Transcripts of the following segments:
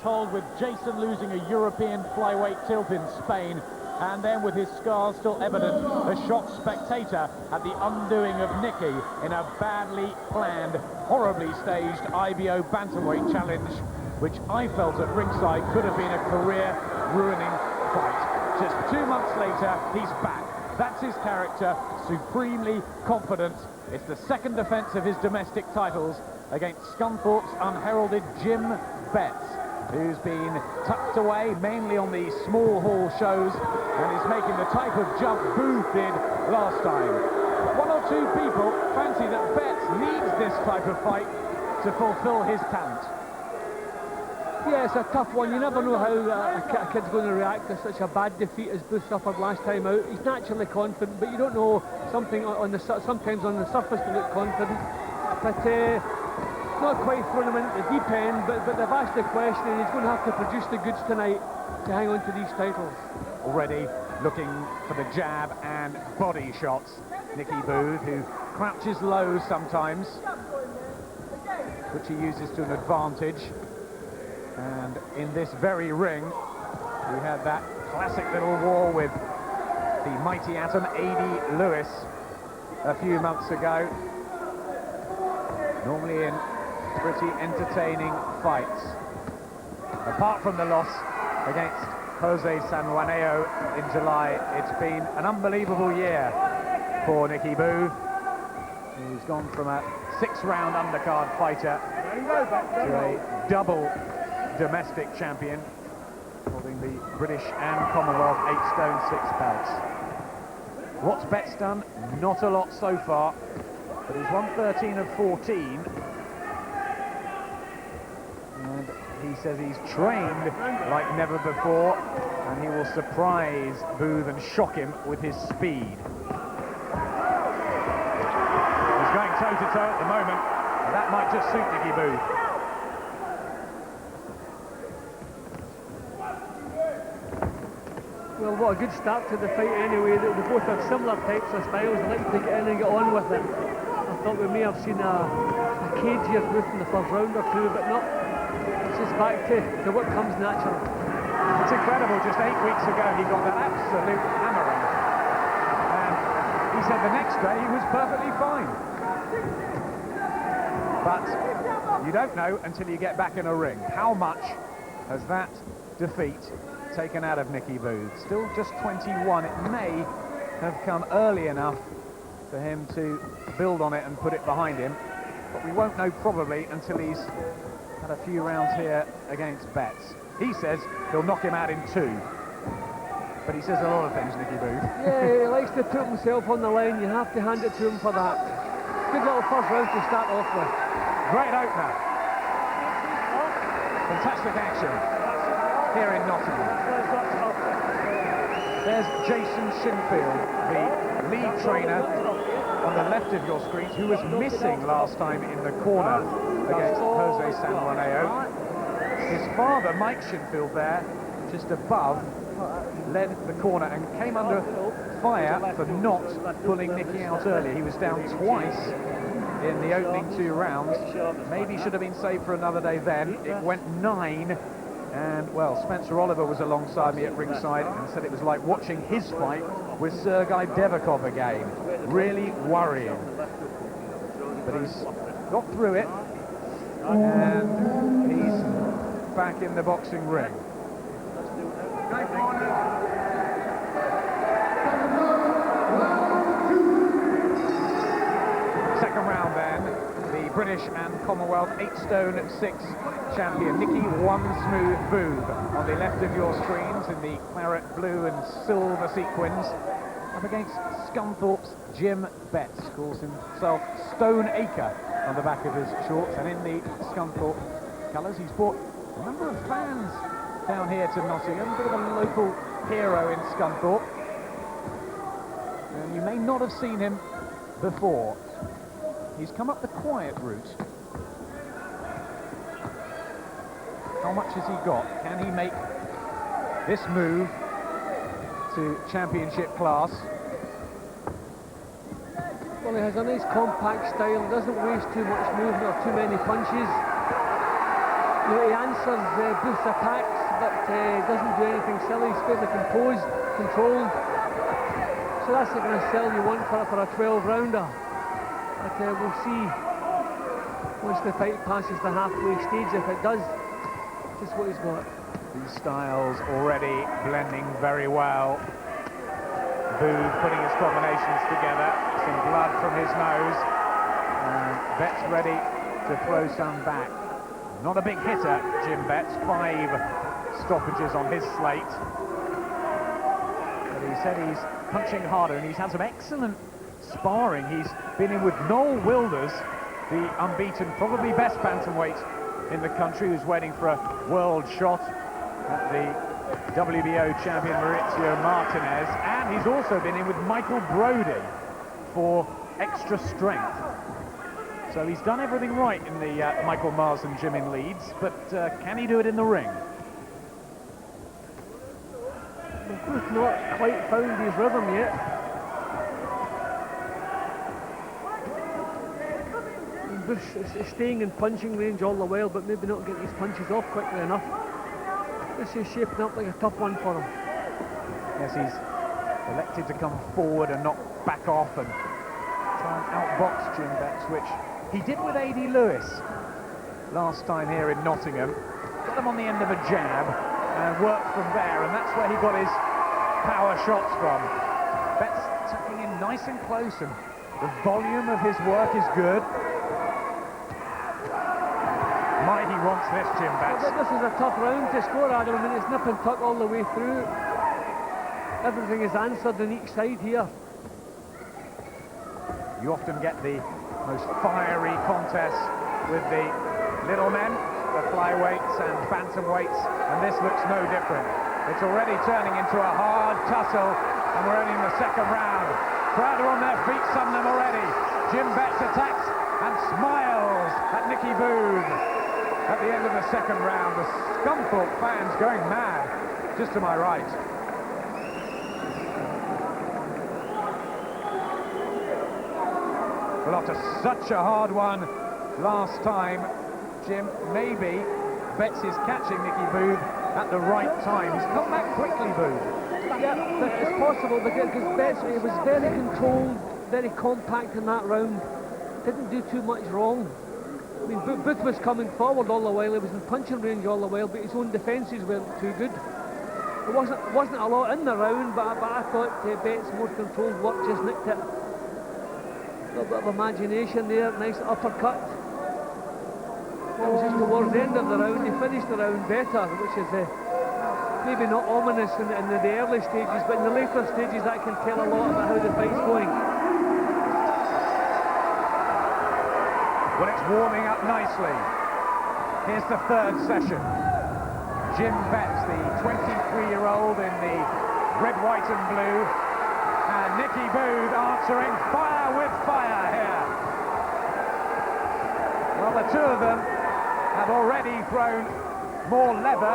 told, with Jason losing a European flyweight tilt in Spain, and then with his scars still evident, a shocked spectator at the undoing of Nicky in a badly planned, horribly staged IBO Bantamweight challenge, which I felt at ringside could have been a career-ruining fight. Just 2 months later, he's back. That's his character, supremely confident. It's the second defence of his domestic titles against Scunthorpe's unheralded Jim Betts, who's been tucked away mainly on the small hall shows and is making the type of jump Booth did last time. One or two people fancy that Betts needs this type of fight to fulfil his talent. Yeah, it's a tough one. You never know how a kid's going to react to such a bad defeat as Booth suffered last time out. He's naturally confident, but you don't know. Sometimes on the surface they look confident, but not quite thrown him into the deep end. But they've asked the question, and he's going to have to produce the goods tonight to hang on to these titles. Already looking for the jab and body shots, Nicky Booth, who crouches low sometimes, which he uses to an advantage. And in this very ring, we had that classic little war with the mighty atom A.D. Lewis a few months ago. Normally in pretty entertaining fights. Apart from the loss against Jose Sanjuaneo in July, it's been an unbelievable year for Nicky Booth. He's gone from a 6-round undercard fighter to a double domestic champion, holding the British and Commonwealth 8 stone 6 belts. What's Betts done? Not a lot so far, but he's won 13 of 14. And he says he's trained like never before, and he will surprise Booth and shock him with his speed. He's going toe-to-toe at the moment, and that might just suit Nicky Booth. Well, what a good start to the fight anyway. They both have similar types of styles. They like to get in and get on with it. I thought we may have seen a cagier Booth in the first round or two, but not. It's just back to what comes natural. It's incredible. Just 8 weeks ago he got that absolute hammering, and he said the next day he was perfectly fine. But you don't know until you get back in a ring. How much has that defeat taken out of Nicky Booth? Still just 21. It may have come early enough for him to build on it and put it behind him, but we won't know probably until he's had a few rounds here against Betts. He says he'll knock him out in 2, but he says a lot of things, Nicky Booth. Yeah, he likes to put himself on the line. You have to hand it to him for that. Good little first round to start off with. Great opener. Fantastic action here in Nottingham. There's Jason Shinfield, the lead trainer on the left of your screens, who was missing last time in the corner against Jose Sanjuaneo. His father, Mike Shinfield, there, just above, led the corner and came under fire for not pulling Nicky out early. He was down twice in the opening 2 rounds. Maybe should have been saved for another day then. It went 9. And, well, Spencer Oliver was alongside me at ringside and said it was like watching his fight with Sergei Devikov again. Really worrying. But he's got through it, and he's back in the boxing ring. Second round then. British and Commonwealth 8 stone 6 champion Nicky One Smooth Booth on the left of your screens in the claret blue and silver sequins, up against Scunthorpe's Jim Betts. Calls himself Stone Acre on the back of his shorts, and in the Scunthorpe colours he's brought a number of fans down here to Nottingham, a bit of a local hero in Scunthorpe, and you may not have seen him before. He's come up the quiet route. How much has he got? Can he make this move to championship class? Well, he has a nice compact style, doesn't waste too much movement or too many punches. know, he answers Booth's attacks, but doesn't do anything silly. He's fairly composed, controlled. So that's the kind of sell you want for a 12-rounder. But we'll see once the fight passes the halfway stage, if it does, just what he's got. These styles already blending very well. Booth putting his combinations together. Some blood from his nose. And Betts ready to throw some back. Not a big hitter, Jim Betts. 5 stoppages on his slate. But he said he's punching harder, and he's had some excellent sparring. He's been in with Noel Wilders, the unbeaten, probably best bantamweight in the country, who's waiting for a world shot at the WBO champion Maurizio Martinez, and he's also been in with Michael Brodie for extra strength. So he's done everything right in the Michael Marsden gym in Leeds, but can he do it in the ring? Booth not quite found his rhythm yet. Booth is staying in punching range all the while, but maybe not getting his punches off quickly enough. This is shaping up like a tough one for him. Yes, he's elected to come forward and not back off and try and outbox Jim Betts, which he did with A.D. Lewis last time here in Nottingham. Got him on the end of a jab and worked from there, and that's where he got his power shots from. Betts tucking in nice and close, and the volume of his work is good. Mighty wants this, Jim Betts. This is a tough round to score, Adam. I mean, it's nip and tuck all the way through. Everything is answered on each side here. You often get the most fiery contests with the little men, the flyweights and bantamweights, and this looks no different. It's already turning into a hard tussle, and we're only in the second round. Crowd are on their feet, some of them already. Jim Betts attacks and smiles at Nicky Booth. At the end of the second round, the Scunthorpe fans going mad, just to my right. Well, after such a hard one last time, Jim, maybe Betts is catching Nicky Booth at the right time. He's come back quickly, Booth. Yeah, but it's possible because Betts, he was very controlled, very compact in that round. Didn't do too much wrong. I mean, Booth was coming forward all the while, he was in punching range all the while, but his own defences weren't too good. There wasn't a lot in the round, but I thought Betts' more controlled work just nicked it. A little bit of imagination there, nice uppercut. That was just towards the end of the round. He finished the round better, which is maybe not ominous in the early stages, but in the later stages that can tell a lot about how the fight's going. Well, it's warming up nicely. Here's the third session. Jim Betts, the 23-year-old in the red, white and blue, and Nicky Booth answering fire with fire here. Well, the two of them have already thrown more leather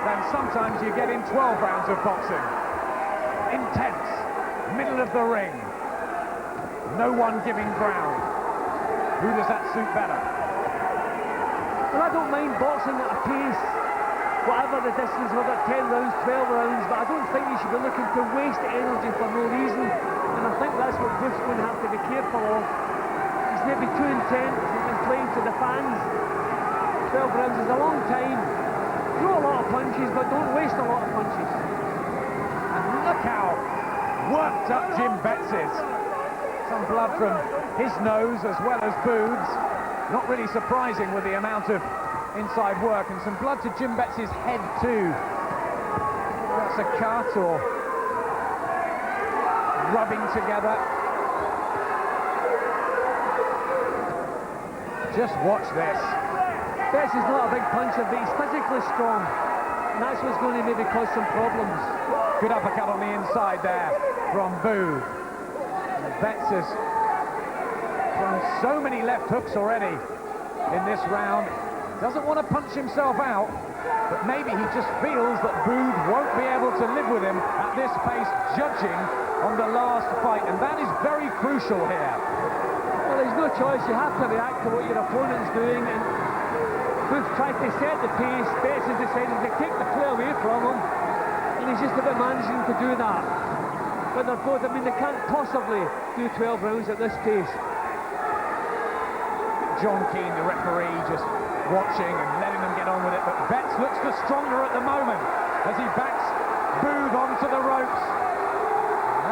than sometimes you get in 12 rounds of boxing. Intense, middle of the ring, no one giving ground. Who does that suit better? Well, I don't mind boxing at a pace, whatever the distance, whether 10 rounds, 12 rounds, but I don't think you should be looking to waste energy for no reason, and I think that's what Booth's going to have to be careful of. He's maybe too intense and playing to the fans. 12 rounds is a long time. Throw a lot of punches, but don't waste a lot of punches. And look how worked up Jim Betts is. Some blood from his nose as well as Booth's. Not really surprising with the amount of inside work, and some blood to Jim Betts' head too. That's a cut or rubbing together. Just watch this. Betts is not a big puncher, but he's physically strong, and that's what's going to maybe cause some problems. Good uppercut on the inside there from Booth. Betts has thrown so many left hooks already in this round. Doesn't want to punch himself out, but maybe he just feels that Booth won't be able to live with him at this pace, judging on the last fight, and that is very crucial here. Well, there's no choice. You have to react to what your opponent's doing, and Booth tried to set the pace. Betts has decided to take the play away from him, and he's just about managing to do that. But they're both, I mean, they can't possibly do 12 rounds at this pace. John Keane, the referee, just watching and letting them get on with it, but Betts looks the stronger at the moment as he backs Booth onto the ropes.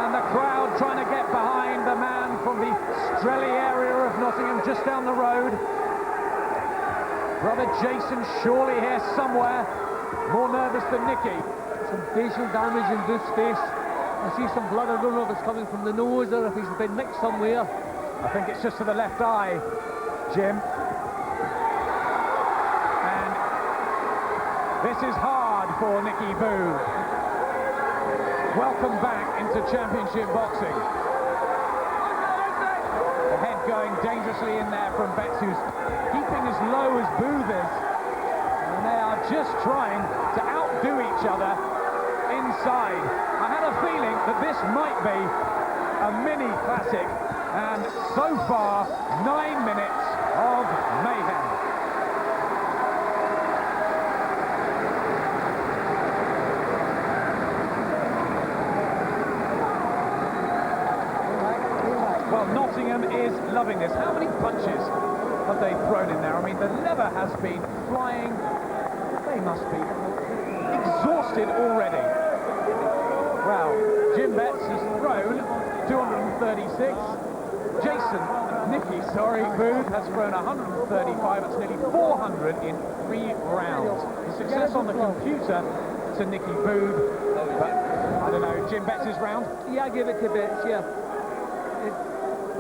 And the crowd trying to get behind the man from the Strelly area of Nottingham, just down the road. Brother Jason surely here somewhere, more nervous than Nicky. Some facial damage in Booth's face. I see some blood. I don't know if it's coming from the nose or if he's been nicked somewhere. I think it's just to the left eye, Jim. And this is hard for Nicky Booth. Welcome back into Championship boxing. The head going dangerously in there from Betts, who's keeping as low as Booth is. And they are just trying to outdo each other inside. I had a feeling that this might be a mini classic, and so far 9 minutes of mayhem. Well, Nottingham is loving this. How many punches have they thrown in there? I mean, the lever has been flying. They must be exhausted already. Well, Jim Betts has thrown 236. Nicky Booth has thrown 135. It's nearly 400 in 3 rounds. The success on the computer to Nicky Booth, but I don't know, Jim Betts' round? Yeah, I give it to Betts, yeah.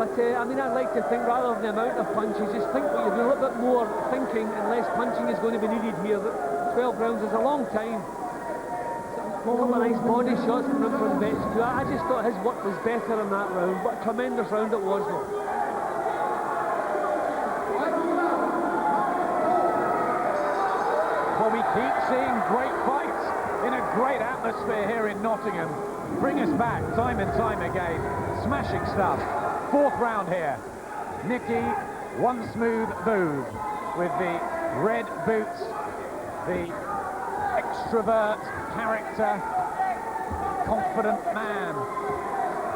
I mean, I'd like to think, rather than the amount of punches, just think that you'll be a little bit more thinking and less punching is going to be needed here. But 12 rounds is a long time. A couple of nice body shots from Betts too. I just thought his work was better in that round. What a tremendous round it was, though. Well, we keep seeing great fights in a great atmosphere here in Nottingham. Bring us back time and time again. Smashing stuff. 4th round here. Nicky, one smooth Booth with the red boots, the extrovert character, confident man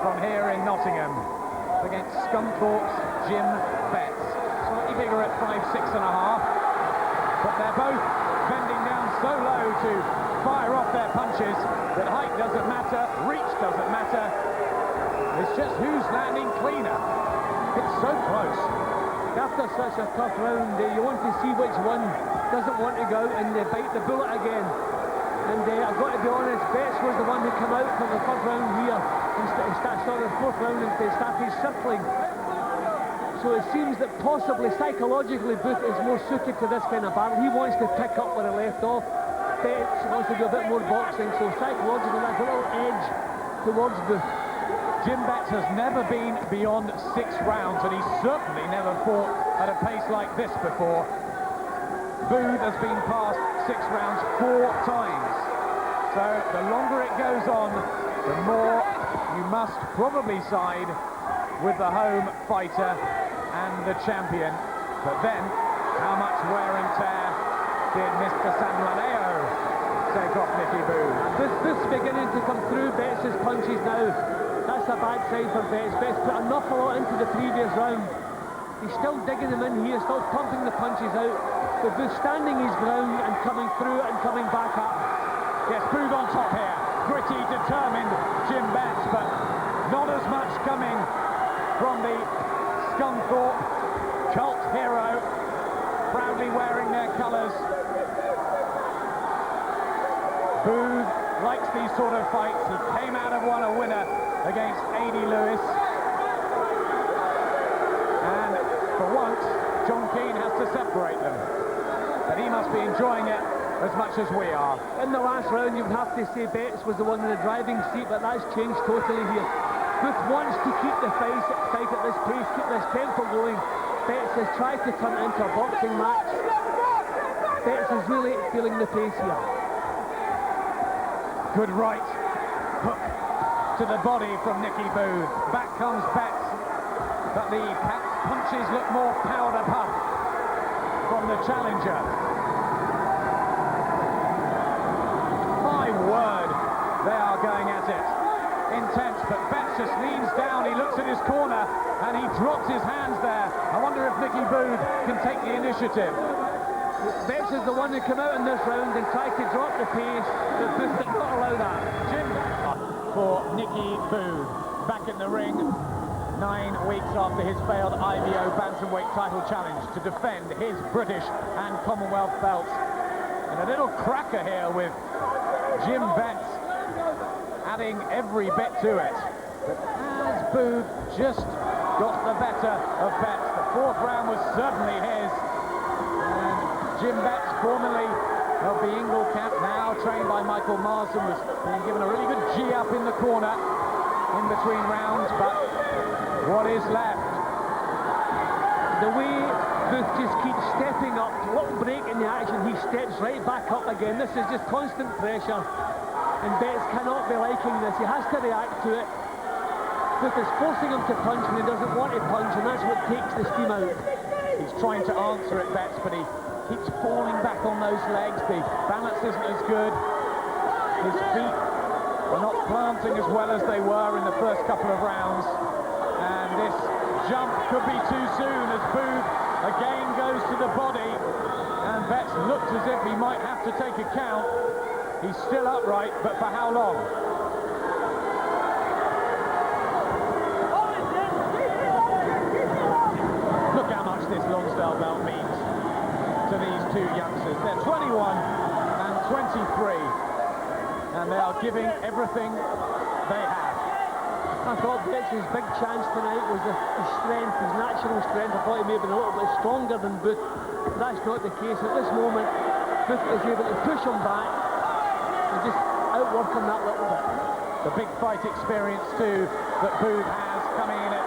from here in Nottingham against Scunthorpe's Jim Betts. Slightly bigger at 5'6½", but they're both bending down so low to fire off their punches that height doesn't matter, reach doesn't matter. It's just who's landing cleaner. It's so close. After such a tough round, you want to see which one doesn't want to go out and bite the bullet again. And I've got to be honest, Betts was the one who came out for the 3rd round here and started the 4th round and started circling. So it seems that possibly psychologically Booth is more suited to this kind of battle. He wants to pick up where he left off. Betts wants to do a bit more boxing, so psychologically that's a little edge towards Booth. Jim Betts has never been beyond 6 rounds, and he's certainly never fought at a pace like this before. Booth has been past 6 rounds 4 times. So the longer it goes on, the more you must probably side with the home fighter and the champion. But then, how much wear and tear did Mr. Sanlaneo take off Nicky Booth? This beginning to come through Betts' punches now. That's a bad sign for Betts. Betts put an awful lot into the previous round. He's still digging them in here, still pumping the punches out. But Booth standing his ground and coming through and coming back up. Yes, Booth on top here. Gritty, determined Jim Betts, but not as much coming from the Scunthorpe cult hero, proudly wearing their colours. Booth likes these sort of fights. He came out of one a winner against A.D. Lewis. And for once, John Keane has to separate them. But he must be enjoying it as much as we are. In the last round, you'd have to say Betts was the one in the driving seat, but that's changed totally here. Booth wants to keep the fight at this pace, keep this tempo going. Betts has tried to turn it into a boxing match. Betts is really feeling the pace here. Good right hook to the body from Nicky Booth. Back comes Betts, but the punches look more powder puff from the challenger. My word, they are going at it. Intense, but Betts just leans down, he looks at his corner, and he drops his hands there. I wonder if Nicky Booth can take the initiative. Betts is the one who came out in this round and tried to drop the pace, but Booth did not allow that. Jim for Nicky Booth, back in the ring, 9 weeks after his failed IBO Bantamweight title challenge to defend his British and Commonwealth belts. And a little cracker here with Jim Betts adding every bit to it. But as Booth just got the better of Betts, the fourth round was certainly his. And Jim Betts, formerly of the Ingle camp, now trained by Michael Marsden, was being given a really good G-up in the corner in between rounds, but what is left? The way Booth just keeps stepping up, a little break in the action, he steps right back up again. This is just constant pressure, and Betts cannot be liking this. He has to react to it. Booth is forcing him to punch when he doesn't want to punch, and that's what takes the steam out. He's trying to answer it, Betts, but he keeps falling back on those legs. The balance isn't as good. His feet are not planting as well as they were in the first couple of rounds. And this jump could be too soon as Booth again goes to the body. And Betts looks as if he might have to take a count. He's still upright, but for how long? Look how much this Lonsdale belt means to these two youngsters. They're 21 and 23, and they are giving everything they have. I thought Betts' big chance tonight was his strength, his natural strength. I thought he may have been a little bit stronger than Booth. That's not the case. At this moment, Booth is able to push him back and just outwork him that little bit. The big fight experience too that Booth has, coming in at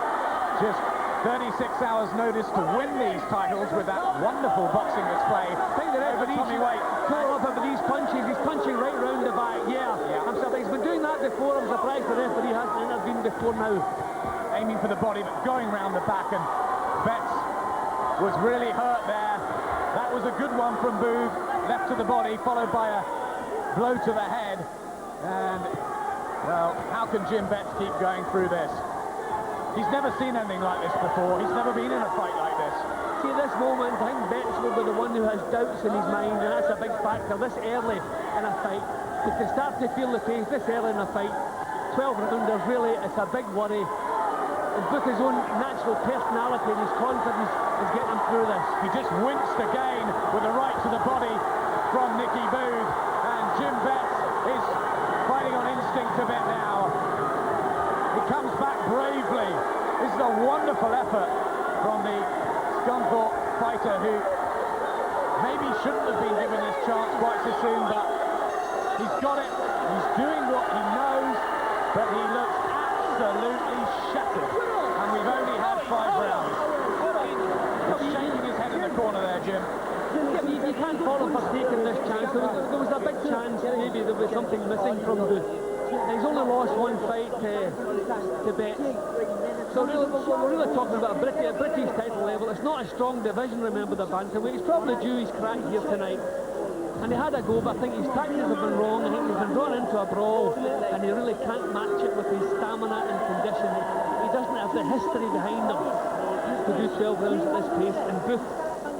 just 36 hours notice to win these titles with that wonderful boxing display. I think that everybody's caught up over these punches. He's punching right round the back. Yeah. I'm surprised. He's been doing that before. I'm surprised the referee hasn't intervened before now. Aiming for the body, but going round the back, and Betts was really hurt there. That was a good one from Booth. Left to the body, followed by a blow to the head. And, well, how can Jim Betts keep going through this? He's never seen anything like this before. He's never been in a fight like this. See, at this moment, I think Betts will be the one who has doubts in his mind, and that's a big factor this early in a fight. If they start to feel the pace this early in a fight, 12 rounders, really, it's a big worry. And Booth's own natural personality and his confidence is getting him through this. He just winced again with a right to the body from Nicky Booth, and Jim Betts is fighting on instinct a bit now. He comes back bravely. This is a wonderful effort from the Scunthorpe fighter, who maybe shouldn't have been given this chance quite so soon, but he's got it. He's doing what he knows, but he looks absolutely shattered. And we've only had 5 rounds. He's shaking his head in the corner there, Jim. Yeah, you can't fault him for taking this chance. There was a big chance maybe there was something missing from Booth. He's only lost one fight to Betts. So really, we're really talking about a British title level. It's not a strong division, remember, the Bantamweight. He's probably due his crack here tonight. And he had a go, but I think his tactics have been wrong. I think he's been drawn into a brawl, and he really can't match it with his stamina and condition. He doesn't have the history behind him to do 12 rounds at this pace. And Booth,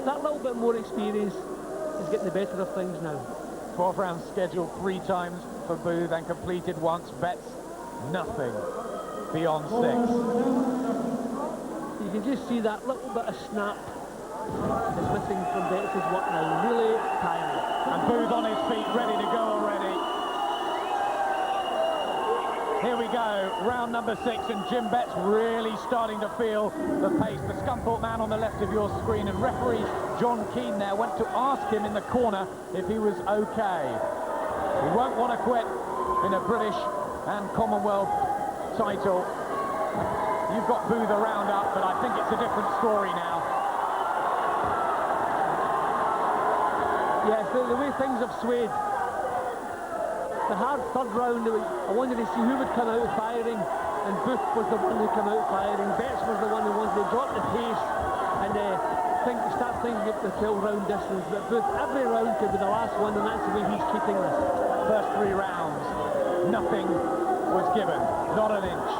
that little bit more experience, is getting the better of things now. 12 rounds scheduled 3 times for Booth and completed once. Betts, nothing beyond 6. You can just see that little bit of snap is missing from Betts' work now. Really tiring. And Booth on his feet, ready to go already. Here we go, round number 6, and Jim Betts really starting to feel the pace. The Scunthorpe man on the left of your screen, and referee John Keane there went to ask him in the corner if he was okay. He won't want to quit in a British and Commonwealth title. You've got Booth around up, but I think it's a different story now. Yes, the way things have swayed. The hard third round, I wanted to see who would come out firing, and Booth was the one who came out firing. Betts was the one who wanted to drop the pace, and think you start thinking of the 12-round distance, but Booth, every round could be the last one, and that's the way he's keeping this. First 3 rounds, nothing was given, not an inch.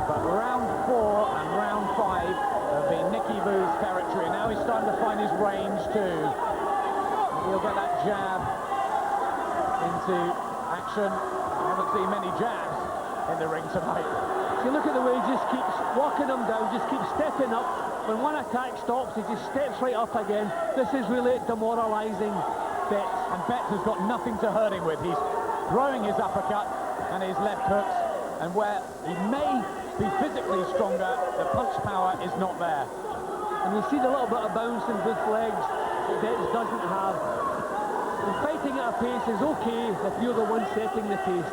But round 4 and round 5 have been Nicky Booth's territory. Now he's starting to find his range too. He'll get that jab into action. I haven't seen many jabs in the ring tonight. So look at the way he just keeps walking him down, just keeps stepping up. When one attack stops, he just steps right up again. This is really demoralising Betts. And Betts has got nothing to hurt him with. He's throwing his uppercut and his left hooks, and where he may be physically stronger, the punch power is not there. And you see the little bit of bounce in both legs that Betts doesn't have. And fighting at a pace is okay if you're the one setting the pace.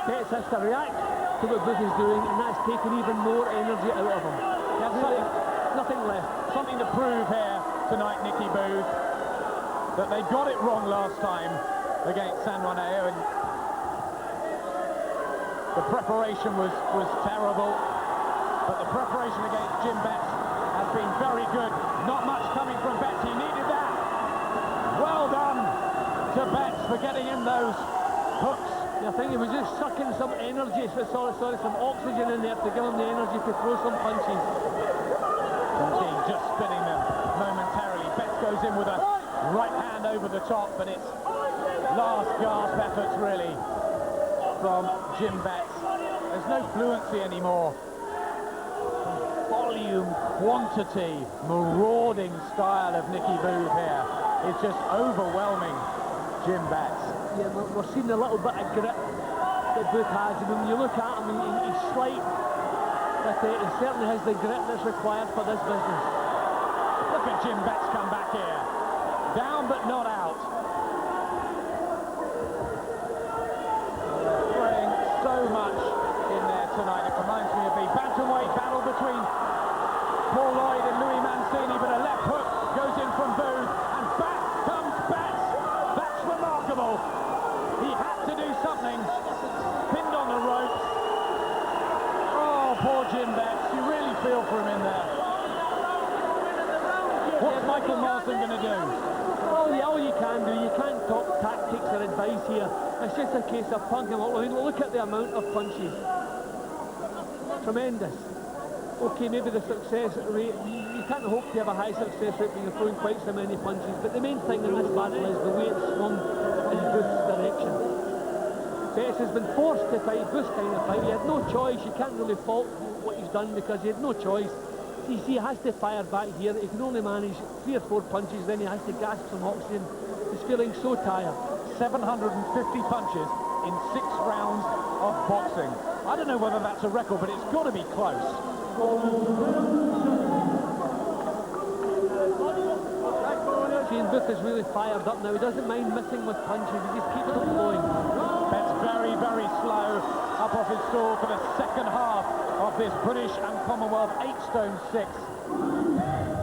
Betts has to react to what Booth is doing, and that's taking even more energy out of him. Really, nothing left. Something to prove here tonight, Nicky Booth, that they got it wrong last time against San Juaneo, and the preparation was terrible, but the preparation against Jim Betts has been very good. Not much coming from Betts. He needed that. Well done to Betts for getting in those hooks. I think he was just sucking some energy, some oxygen in there to give him the energy to throw some punches. Indeed, just spinning them momentarily. Betts goes in with a right hand over the top, but it's last gasp efforts really from Jim Betts. There's no fluency anymore. Volume, quantity, marauding style of Nicky Booth here. It's just overwhelming Jim Betts. Yeah, we're seeing a little bit of grit that Booth has. I mean, when you look at him, he's slight, but he certainly has the grit that's required for this business. Look at Jim Betts come back here. Down but not out. Throwing so much in there tonight. It reminds me of the Bantamweight battle between Paul Lloyd and Louis Mancini, but a left hook goes in from Booth, and back comes Betts. That's remarkable. He had to do something. Pinned on the ropes. Oh, poor Jim Betts. You really feel for him in there. What's Michael Marsden going to do? All you can do, you can't talk tactics or advice here. It's just a case of punking him up. I mean, look at the amount of punches. Tremendous. Okay, maybe the success rate, you can't hope to have a high success rate when you're throwing quite so many punches, but the main thing in this battle is the way it's swung in Booth's direction. Betts has been forced to fight Booth's kind of fight. He had no choice. You can't really fault what he's done because he had no choice. You see, he has to fire back here. He can only manage 3 or 4 punches, then he has to gasp some oxygen. He's feeling so tired. 750 punches in 6 rounds of boxing. I don't know whether that's a record, but it's got to be close. Shane Booth is really fired up now. He doesn't mind missing with punches. He just keeps them flowing. Betts very, very slow up off his stool for the second half of this British and Commonwealth 8-stone 6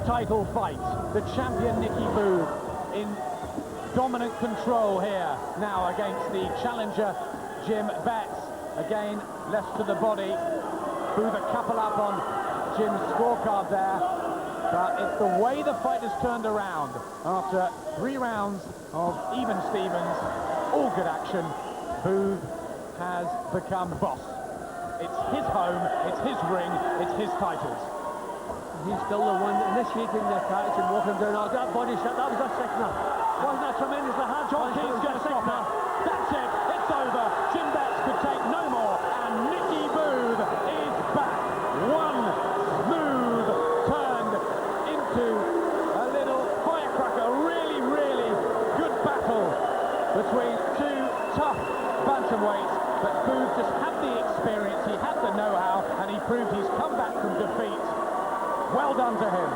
title fight. The champion Nicky Booth in dominant control here now against the challenger Jim Betts. Again, left to the body. Booth a couple up on Jim's scorecard there. But it's the way the fight has turned around after 3 rounds of even Stevens, all good action. Booth has become boss. It's his home, it's his ring, it's his titles. He's still the one initiating the attacks and walking down. Oh, that body shot, that was a sickener. Wasn't that tremendously hard? John Key's going to stop now. That's it, it's over. Jim Betts could take no more, and Nicky Booth is back. One smooth turned into a little firecracker. Really, really good battle between 2 tough bantamweights, but Booth just had the experience, he had the know-how, and he proved he's come back from defeat. Well done to him.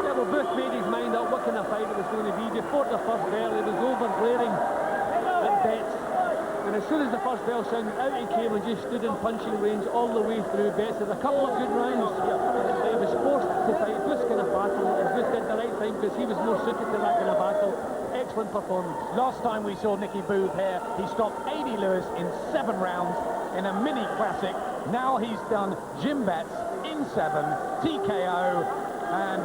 Yeah, well, Booth made his mind up what kind of fight it was going to be. Before the first bell, he was over glaring at Betts. And as soon as the first bell sounded, out he came and just stood in punching range all the way through. Betts had a couple of good rounds, but he was forced to fight Booth's kind of battle, and Booth did the right thing because he was more suited to that kind of battle. Excellent performance. Last time we saw Nicky Booth here, he stopped A.D. Lewis in 7 rounds in a mini classic. Now he's done Jim Betts in 7, TKO, and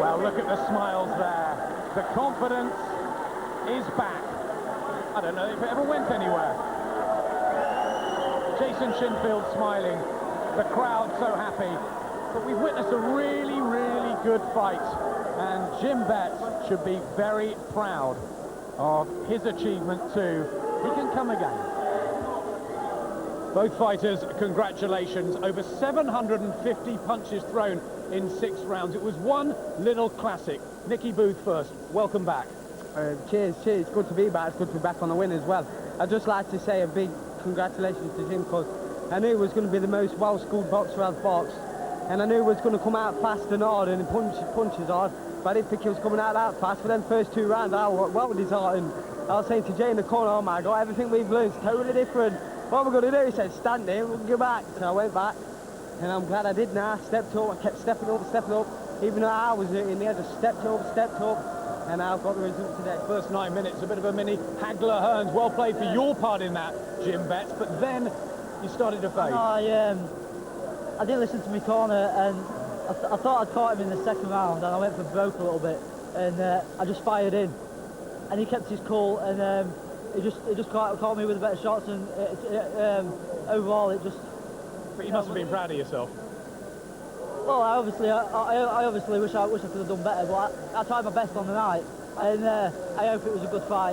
Well, look at the smiles there. The confidence is back. I don't know if it ever went anywhere. Jason Shinfield smiling. The crowd so happy. But we've witnessed a really, really good fight. And Jim Betts should be very proud of his achievement too. He can come again. Both fighters, congratulations. Over 750 punches thrown in 6 rounds. It was one little classic. Nicky Booth first. Welcome back. Cheers. It's good to be back. It's good to be back on the win as well. I'd just like to say a big congratulations to Jim, because I knew he was going to be the most well-schooled boxer I've boxed, and I knew he was going to come out fast and hard and punches hard, but I didn't think he was coming out that fast. For them first 2 rounds, I was well disheartened. I was saying to Jay in the corner, oh my God, everything we've learned is totally different. What we're going to do? He said, stand here, we'll go back. So I went back, and I'm glad I did now. Stepped up, I kept stepping up. Even though I was hurting me, I just stepped up, and I've got the result today. First 9 minutes, a bit of a mini Hagler-Hearns. Well played for your part in that, Jim Betts, but then you started to fade. I didn't listen to my corner, and I thought I'd caught him in the second round, and I went for broke a little bit, and I just fired in, and he kept his cool, and he just caught me with the better shots, and overall it just... But you must have been proud of yourself. Well, I obviously wish I could have done better, but I tried my best on the night, and I hope it was a good fight.